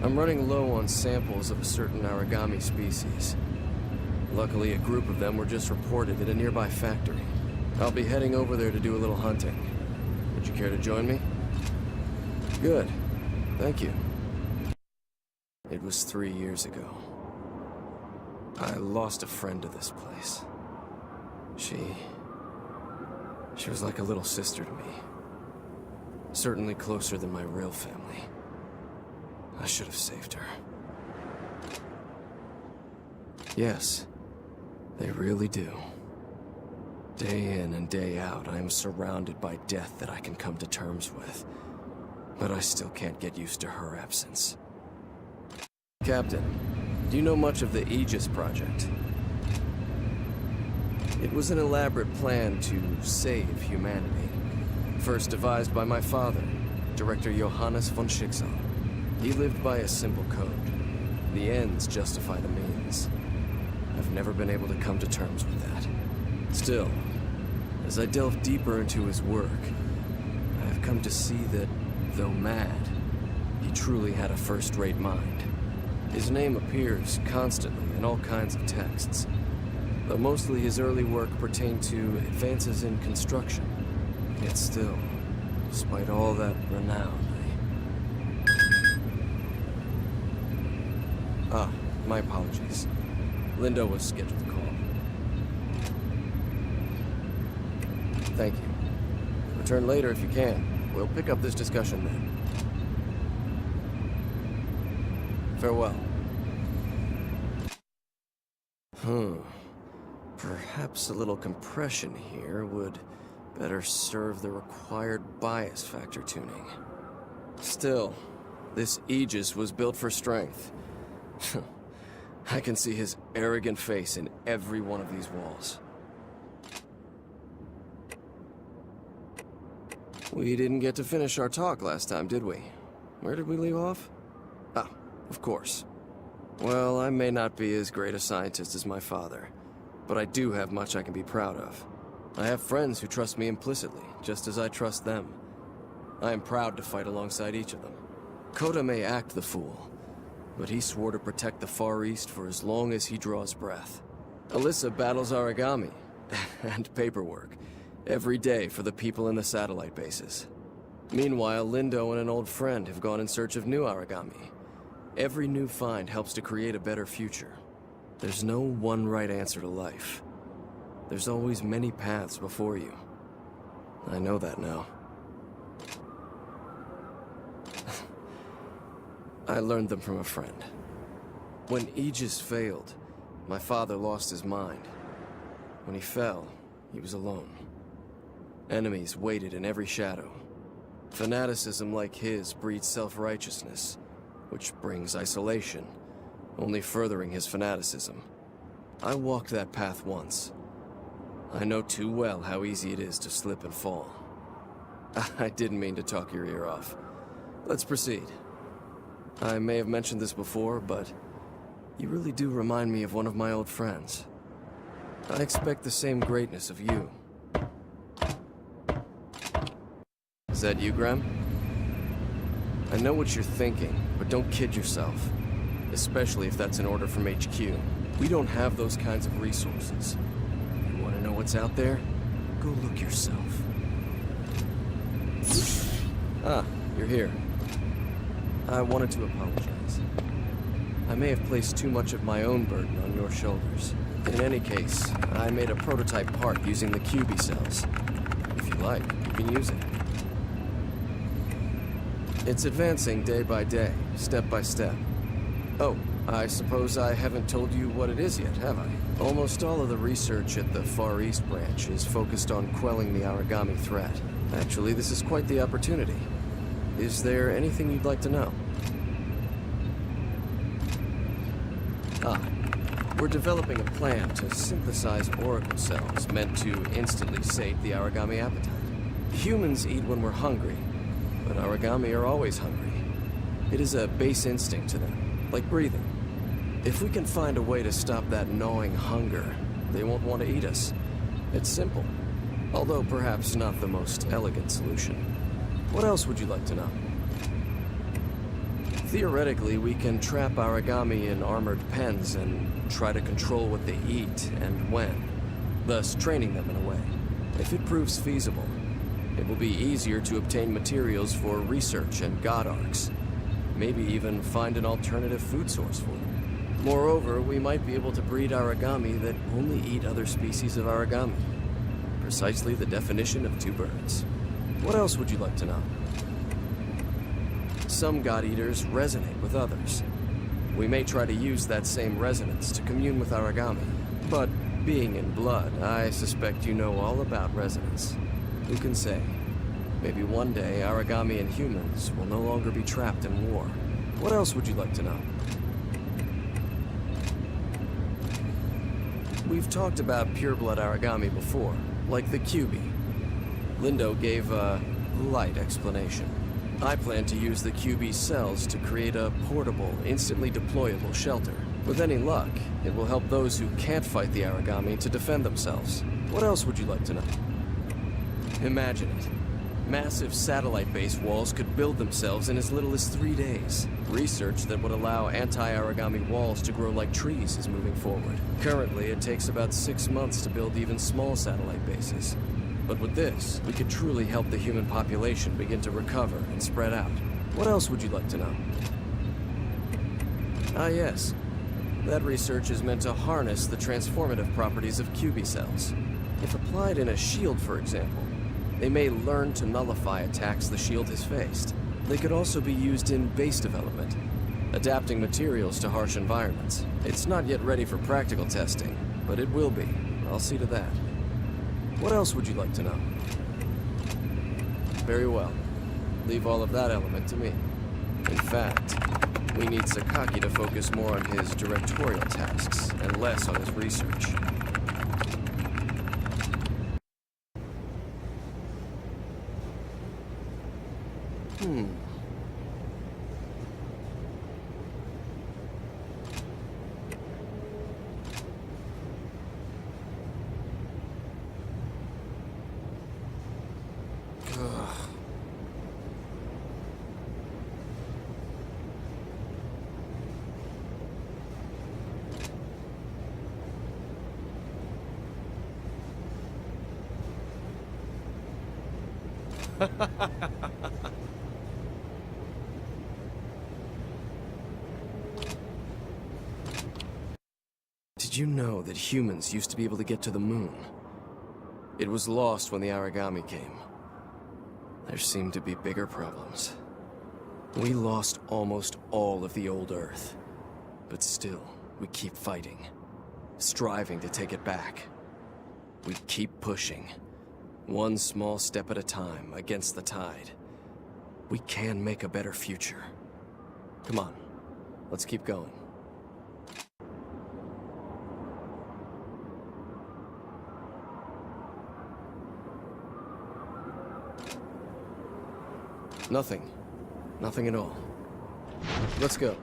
I'm running low on samples of a certain origami species. Luckily, a group of them were just reported at a nearby factory. I'll be heading over there to do a little hunting. Would you care to join me? Good. Thank you. It was 3 years ago. I lost a friend to this place. She was like a little sister to me. Certainly closer than my real family. I should have saved her. Yes, they really do. Day in and day out, I am surrounded by death that I can come to terms with. But I still can't get used to her absence. Captain, do you know much of the Aegis project? It was an elaborate plan to save humanity. First devised by my father, Director Johannes von Schicksal. He lived by a simple code. The ends justify the means. I've never been able to come to terms with that. Still, as I delve deeper into his work, I have come to see that, though mad, he truly had a first-rate mind. His name appears constantly in all kinds of texts, though mostly his early work pertained to advances in construction. Yet still, despite all that renown, my apologies. Linda was scheduled to call. Thank you. Return later if you can. We'll pick up this discussion then. Farewell. Perhaps a little compression here would better serve the required bias factor tuning. Still, this Aegis was built for strength. I can see his arrogant face in every one of these walls. We didn't get to finish our talk last time, did we? Where did we leave off? Ah, of course. Well, I may not be as great a scientist as my father, but I do have much I can be proud of. I have friends who trust me implicitly, just as I trust them. I am proud to fight alongside each of them. Kota may act the fool, but he swore to protect the Far East for as long as he draws breath. Alyssa battles origami and paperwork every day for the people in the satellite bases. Meanwhile, Lindo and an old friend have gone in search of new origami. Every new find helps to create a better future. There's no one right answer to life. There's always many paths before you. I know that now. I learned them from a friend. When Aegis failed, my father lost his mind. When he fell, he was alone. Enemies waited in every shadow. Fanaticism like his breeds self-righteousness, which brings isolation, only furthering his fanaticism. I walked that path once. I know too well how easy it is to slip and fall. I didn't mean to talk your ear off. Let's proceed. I may have mentioned this before, but you really do remind me of one of my old friends. I expect the same greatness of you. Is that you, Graham? I know what you're thinking, but don't kid yourself. Especially if that's an order from HQ. We don't have those kinds of resources. You want to know what's out there? Go look yourself. Ah, you're here. I wanted to apologize. I may have placed too much of my own burden on your shoulders. In any case, I made a prototype part using the QB cells. If you like, you can use it. It's advancing day by day, step by step. Oh, I suppose I haven't told you what it is yet, have I? Almost all of the research at the Far East branch is focused on quelling the origami threat. Actually, this is quite the opportunity. Is there anything you'd like to know? We're developing a plan to synthesize oracle cells meant to instantly sate the origami appetite. Humans eat when we're hungry, but origami are always hungry. It is a base instinct to them, like breathing. If we can find a way to stop that gnawing hunger, they won't want to eat us. It's simple, although perhaps not the most elegant solution. What else would you like to know? Theoretically, we can trap origami in armored pens and try to control what they eat and when, thus training them in a way. If it proves feasible, it will be easier to obtain materials for research and god arcs. Maybe even find an alternative food source for them. Moreover, we might be able to breed origami that only eat other species of origami. Precisely the definition of two birds. What else would you like to know? Some god eaters resonate with others. We may try to use that same resonance to commune with origami. But being in blood, I suspect you know all about resonance. Who can say? Maybe one day origami and humans will no longer be trapped in war. What else would you like to know? We've talked about pureblood origami before, like the QB. Lindo gave a light explanation. I plan to use the QB cells to create a portable, instantly deployable shelter. With any luck, it will help those who can't fight the origami to defend themselves. What else would you like to know? Imagine it. Massive satellite-based walls could build themselves in as little as 3 days. Research that would allow anti-origami walls to grow like trees is moving forward. Currently, it takes about 6 months to build even small satellite bases. But with this, we could truly help the human population begin to recover and spread out. What else would you like to know? Ah yes. That research is meant to harness the transformative properties of QB cells. If applied in a shield, for example, they may learn to nullify attacks the shield has faced. They could also be used in base development, adapting materials to harsh environments. It's not yet ready for practical testing, but it will be. I'll see to that. What else would you like to know? Very well. Leave all of that element to me. In fact, we need Sakaki to focus more on his directorial tasks and less on his research. Did you know that humans used to be able to get to the moon? It was lost when the origami came. There seemed to be bigger problems. We lost almost all of the old Earth. But still, we keep fighting. Striving to take it back. We keep pushing. One small step at a time, against the tide. We can make a better future. Come on, let's keep going. Nothing. Nothing at all. Let's go.